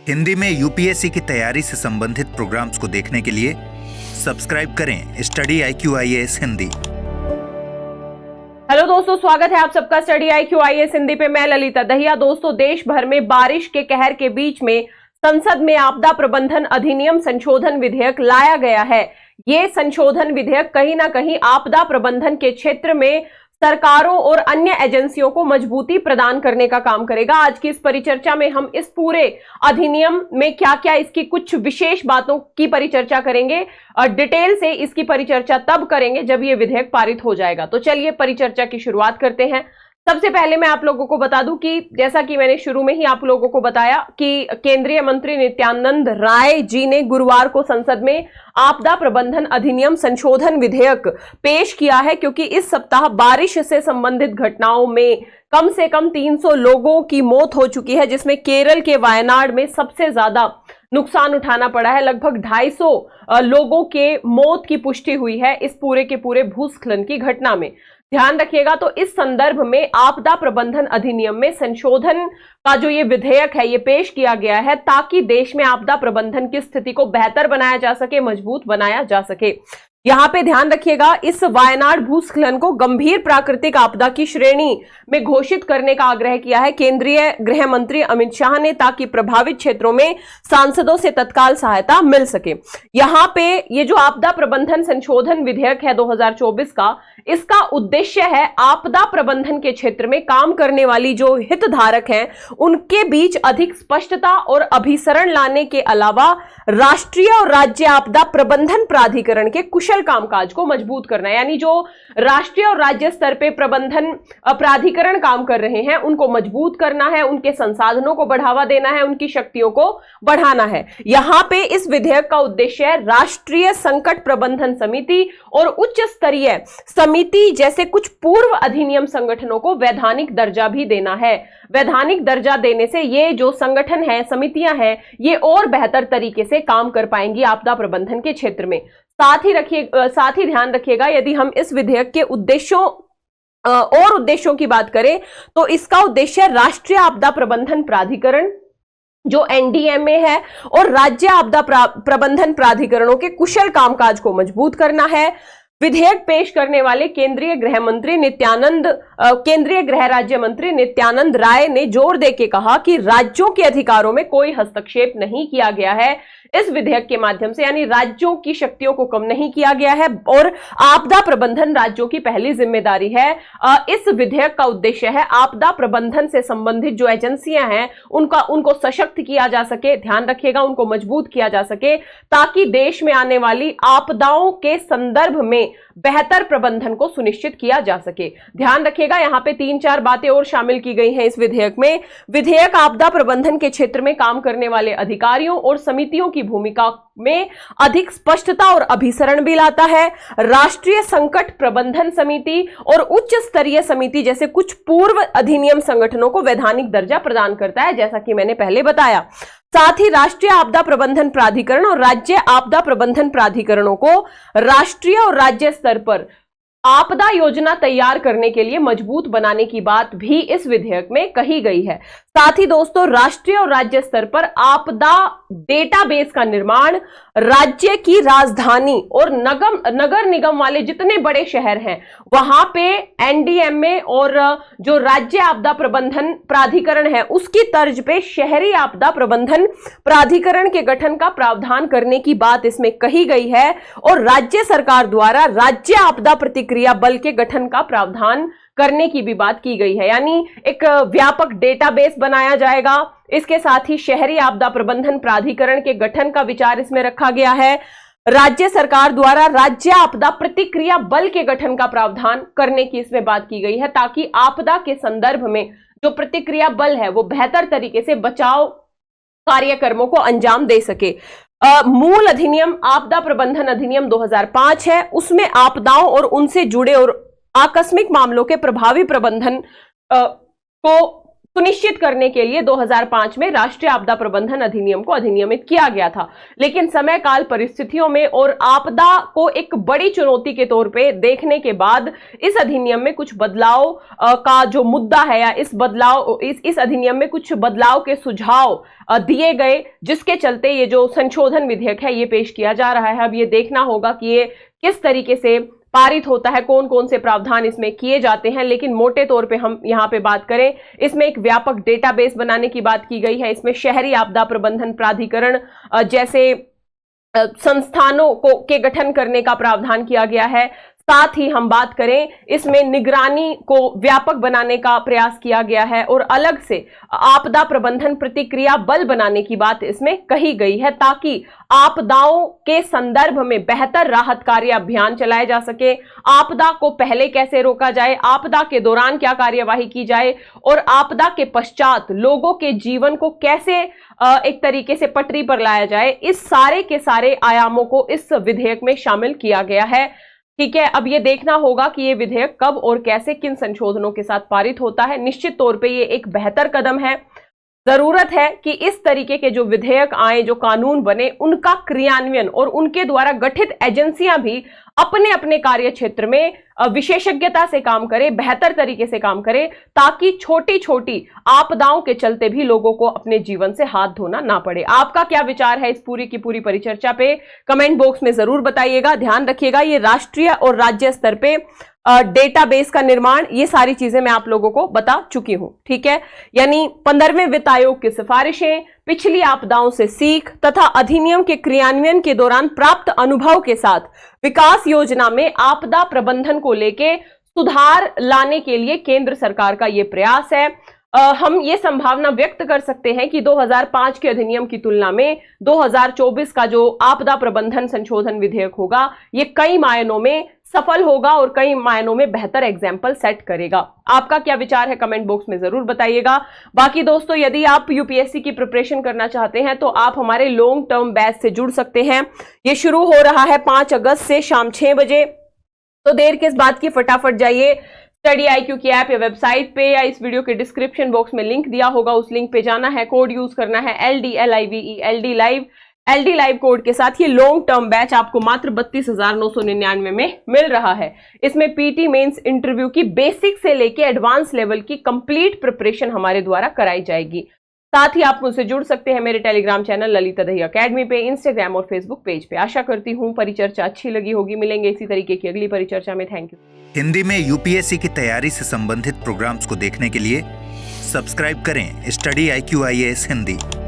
हिंदी में यूपीएससी की तैयारी से संबंधित प्रोग्राम्स को देखने के लिए सब्सक्राइब करें study IQ IAS Hindi. Hello दोस्तों, स्वागत है आप सबका स्टडी IQ IAS हिंदी पे। मैं ललिता दहिया। दोस्तों, देश भर में बारिश के कहर के बीच में संसद में आपदा प्रबंधन अधिनियम संशोधन विधेयक लाया गया है। ये संशोधन विधेयक कहीं ना कहीं आपदा प्रबंधन के क्षेत्र में सरकारों और अन्य एजेंसियों को मजबूती प्रदान करने का काम करेगा। आज की इस परिचर्चा में हम इस पूरे अधिनियम में क्या क्या इसकी कुछ विशेष बातों की परिचर्चा करेंगे और डिटेल से इसकी परिचर्चा तब करेंगे जब ये विधेयक पारित हो जाएगा। तो चलिए परिचर्चा की शुरुआत करते हैं। सबसे पहले मैं आप लोगों को बता दूं कि जैसा कि मैंने शुरू में ही आप लोगों को बताया कि केंद्रीय मंत्री नित्यानंद राय जी ने गुरुवार को संसद में आपदा प्रबंधन अधिनियम संशोधन विधेयक पेश किया है, क्योंकि इस सप्ताह बारिश से संबंधित घटनाओं में कम से कम 300 लोगों की मौत हो चुकी है, जिसमें केरल के वायनाड में सबसे ज्यादा नुकसान उठाना पड़ा है। लगभग 250 लोगों के मौत की पुष्टि हुई है इस पूरे के पूरे भूस्खलन की घटना में। ध्यान रखिएगा। तो इस संदर्भ में आपदा प्रबंधन अधिनियम में संशोधन का जो ये विधेयक है ये पेश किया गया है, ताकि देश में आपदा प्रबंधन की स्थिति को बेहतर बनाया जा सके, मजबूत बनाया जा सके। यहां पे ध्यान रखिएगा, इस वायनाड भूस्खलन को गंभीर प्राकृतिक आपदा की श्रेणी में घोषित करने का आग्रह किया है केंद्रीय गृह मंत्री अमित शाह ने, ताकि प्रभावित क्षेत्रों में सांसदों से तत्काल सहायता मिल सके। यहां पे ये जो आपदा प्रबंधन संशोधन विधेयक है 2024 का, इसका उद्देश्य है आपदा प्रबंधन के क्षेत्र में काम करने वाली जो हितधारक हैं उनके बीच अधिक स्पष्टता और अभिसरण लाने के अलावा राष्ट्रीय और राज्य आपदा प्रबंधन प्राधिकरण के कुशल कामकाज को मजबूत करना है। यानी जो राष्ट्रीय और राज्य स्तर पे प्रबंधन प्राधिकरण काम कर रहे हैं उनको मजबूत करना है, उनके संसाधनों को बढ़ावा देना है, उनकी शक्तियों को बढ़ाना है। यहां पे इस विधेयक का उद्देश्य है राष्ट्रीय संकट प्रबंधन समिति और उच्च स्तरीय समिति जैसे कुछ पूर्व अधिनियम संगठनों को वैधानिक दर्जा भी देना है। वैधानिक दर्जा देने से ये जो संगठन है, समितियां हैं, ये और बेहतर तरीके से काम कर पाएंगी आपदा प्रबंधन के क्षेत्र में। साथ ही ध्यान रखिएगा, यदि हम इस विधेयक के उद्देश्यों और उद्देश्यों की बात करें तो इसका उद्देश्य राष्ट्रीय आपदा प्रबंधन प्राधिकरण जो NDMA है और राज्य आपदा प्रबंधन प्राधिकरणों के कुशल कामकाज को मजबूत करना है। विधेयक पेश करने वाले केंद्रीय गृह राज्य मंत्री नित्यानंद राय ने जोर देके कहा कि राज्यों के अधिकारों में कोई हस्तक्षेप नहीं किया गया है इस विधेयक के माध्यम से, यानी राज्यों की शक्तियों को कम नहीं किया गया है और आपदा प्रबंधन राज्यों की पहली जिम्मेदारी है। इस विधेयक का उद्देश्य है आपदा प्रबंधन से संबंधित जो एजेंसियां हैं उनको सशक्त किया जा सके। ध्यान रखिएगा, उनको मजबूत किया जा सके, ताकि देश में आने वाली आपदाओं के संदर्भ में बेहतर प्रबंधन को सुनिश्चित किया जा सके। ध्यान रखिएगा, यहां पे 3-4 बातें और शामिल की गई हैं इस विधेयक में। विधेयक आपदा प्रबंधन के क्षेत्र में काम करने वाले अधिकारियों और समितियों की भूमिका में अधिक स्पष्टता और अभिसरण भी लाता है। राष्ट्रीय संकट प्रबंधन समिति और उच्च स्तरीय समिति जैसे कुछ पूर्व अधिनियम संगठनों को वैधानिक दर्जा प्रदान करता है, जैसा कि मैंने पहले बताया। साथ ही राष्ट्रीय आपदा प्रबंधन प्राधिकरण और राज्य आपदा प्रबंधन प्राधिकरणों को राष्ट्रीय और राज्य स्तर पर आपदा योजना तैयार करने के लिए मजबूत बनाने की बात भी इस विधेयक में कही गई है। साथ ही दोस्तों, राष्ट्रीय और राज्य स्तर पर आपदा डेटाबेस का निर्माण, राज्य की राजधानी और नगर निगम वाले जितने बड़े शहर हैं वहां पे NDMA और जो राज्य आपदा प्रबंधन प्राधिकरण है उसकी तर्ज पे शहरी आपदा प्रबंधन प्राधिकरण के गठन का प्रावधान करने की बात इसमें कही गई है और राज्य सरकार द्वारा राज्य आपदा प्रतिक्रिया बल के गठन का प्रावधान करने की भी बात की गई है। यानी एक व्यापक डेटाबेस बनाया जाएगा। इसके साथ ही शहरी आपदा प्रबंधन प्राधिकरण के गठन का विचार इसमें रखा गया है। राज्य सरकार द्वारा राज्य आपदा प्रतिक्रिया बल के गठन का प्रावधान करने की इसमें बात की गई है, ताकि आपदा के संदर्भ में जो प्रतिक्रिया बल है वो बेहतर तरीके से बचाव कार्यक्रमों को अंजाम दे सके। मूल अधिनियम आपदा प्रबंधन अधिनियम 2005 है, उसमें आपदाओं और उनसे जुड़े और आकस्मिक मामलों के प्रभावी प्रबंधन को सुनिश्चित करने के लिए 2005 में राष्ट्रीय आपदा प्रबंधन अधिनियम को अधिनियमित किया गया था। लेकिन समय काल परिस्थितियों में और आपदा को एक बड़ी चुनौती के तौर पे देखने के बाद इस अधिनियम में कुछ बदलाव का जो मुद्दा है या इस अधिनियम में कुछ बदलाव के सुझाव दिए गए, जिसके चलते ये जो संशोधन विधेयक है ये पेश किया जा रहा है। अब ये देखना होगा कि ये किस तरीके से पारित होता है, कौन कौन से प्रावधान इसमें किए जाते हैं। लेकिन मोटे तौर पे हम यहाँ पे बात करें, इसमें एक व्यापक डेटाबेस बनाने की बात की गई है। इसमें शहरी आपदा प्रबंधन प्राधिकरण जैसे संस्थानों के गठन करने का प्रावधान किया गया है। साथ ही हम बात करें, इसमें निगरानी को व्यापक बनाने का प्रयास किया गया है और अलग से आपदा प्रबंधन प्रतिक्रिया बल बनाने की बात इसमें कही गई है, ताकि आपदाओं के संदर्भ में बेहतर राहत कार्य अभियान चलाए जा सके। आपदा को पहले कैसे रोका जाए, आपदा के दौरान क्या कार्यवाही की जाए और आपदा के पश्चात लोगों के जीवन को कैसे एक तरीके से पटरी पर लाया जाए, इस सारे के सारे आयामों को इस विधेयक में शामिल किया गया है। ठीक है, अब ये देखना होगा कि ये विधेयक कब और कैसे किन संशोधनों के साथ पारित होता है। निश्चित तौर पे ये एक बेहतर कदम है। जरूरत है कि इस तरीके के जो विधेयक आए, जो कानून बने, उनका क्रियान्वयन और उनके द्वारा गठित एजेंसियां भी अपने अपने कार्य क्षेत्र में विशेषज्ञता से काम करें, बेहतर तरीके से काम करें, ताकि छोटी छोटी आपदाओं के चलते भी लोगों को अपने जीवन से हाथ धोना ना पड़े। आपका क्या विचार है इस पूरी की पूरी परिचर्चा पे, कमेंट बॉक्स में जरूर बताइएगा। ध्यान रखिएगा, ये राष्ट्रीय और राज्य स्तर पे डेटाबेस का निर्माण, ये सारी चीजें मैं आप लोगों को बता चुकी हूं। ठीक है, यानी 15वें वित्त आयोग की सिफारिशें, पिछली आपदाओं से सीख तथा अधिनियम के क्रियान्वयन के दौरान प्राप्त अनुभव के साथ विकास योजना में आपदा प्रबंधन को लेके सुधार लाने के लिए केंद्र सरकार का यह प्रयास है। हम ये संभावना व्यक्त कर सकते हैं कि 2005 के अधिनियम की तुलना में 2024 का जो आपदा प्रबंधन संशोधन विधेयक होगा, ये कई मायनों में सफल होगा और कई मायनों में बेहतर एग्जाम्पल सेट करेगा। आपका क्या विचार है कमेंट बॉक्स में जरूर बताइएगा। बाकी दोस्तों, यदि आप यूपीएससी की प्रिपरेशन करना चाहते हैं तो आप हमारे लॉन्ग टर्म बैच से जुड़ सकते हैं। ये शुरू हो रहा है 5 अगस्त से शाम 6 बजे। तो देर किस बात की, फटाफट जाइए स्टडी IQ की ऐप या वेबसाइट पे, या इस वीडियो के डिस्क्रिप्शन बॉक्स में लिंक दिया होगा, उस लिंक पे जाना है, कोड यूज करना है LDLIVE LD लाइव कोड के साथ ये लॉन्ग टर्म बैच आपको मात्र 32,999 में मिल रहा है। इसमें पीटी मेंस इंटरव्यू की बेसिक से लेके एडवांस लेवल की कंप्लीट प्रिपरेशन हमारे द्वारा कराई जाएगी। साथ ही आप मुझसे जुड़ सकते हैं मेरे Telegram channel Lalita Dahiya academy पे, इंस्टाग्राम और फेसबुक पेज पे। आशा करती हूँ परिचर्चा अच्छी लगी होगी। मिलेंगे इसी तरीके की अगली परिचर्चा में। Thank you. हिंदी में यूपीएससी की तैयारी से संबंधित प्रोग्राम्स को देखने के लिए सब्सक्राइब करें स्टडी IQ IAS हिंदी।